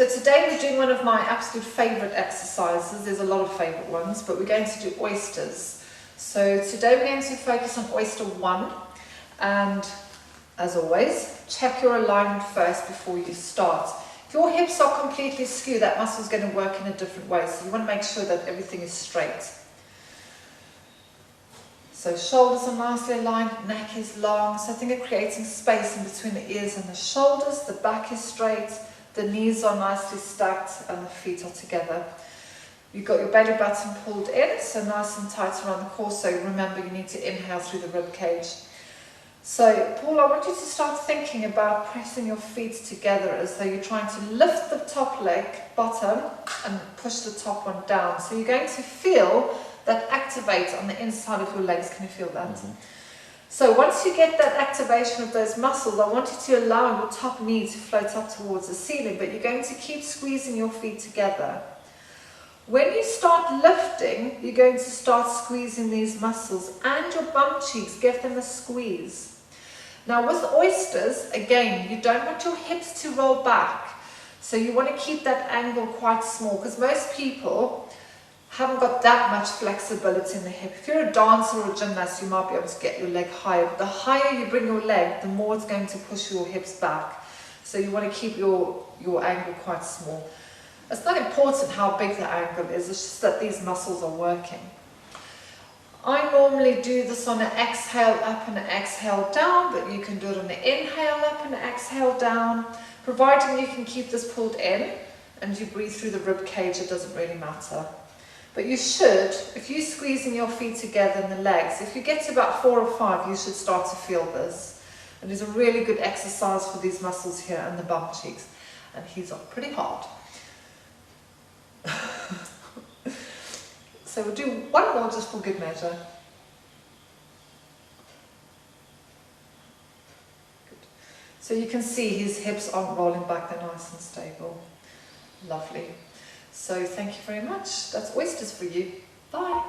So today we're doing one of my absolute favourite exercises. There's a lot of favourite ones, but we're going to do oysters. So today we're going to focus on oyster 1, and as always, check your alignment first before you start. If your hips are completely skewed, that muscle is going to work in a different way, so you want to make sure that everything is straight. So shoulders are nicely aligned, neck is long, so think of creating space in between the ears and the shoulders. The back is straight, the knees are nicely stacked, and the feet are together. You've got your belly button pulled in, so nice and tight around the core. So remember, you need to inhale through the rib cage. So Paul, I want you to start thinking about pressing your feet together as though you're trying to lift the top leg, bottom, and push the top one down. So you're going to feel that activate on the inside of your legs. Can you feel that? Mm-hmm. So once you get that activation of those muscles, I want you to allow your top knee to float up towards the ceiling, but you're going to keep squeezing your feet together. When you start lifting, you're going to start squeezing these muscles and your bum cheeks, give them a squeeze. Now with oysters, again, you don't want your hips to roll back. So you want to keep that angle quite small, because most people haven't got that much flexibility in the hip. If you're a dancer or a gymnast, you might be able to get your leg higher. But the higher you bring your leg, the more it's going to push your hips back. So you want to keep your angle quite small. It's not important how big the angle is, it's just that these muscles are working. I normally do this on an exhale up and an exhale down, but you can do it on an inhale up and an exhale down. Providing you can keep this pulled in and you breathe through the rib cage, it doesn't really matter. But you should, if you're squeezing your feet together and the legs, if you get to about 4 or 5, you should start to feel this. And it's a really good exercise for these muscles here and the bum cheeks. And he's up pretty hard. So we'll do one more just for good measure. Good. So you can see his hips aren't rolling back, they're nice and stable. Lovely. So thank you very much. That's oysters for you. Bye.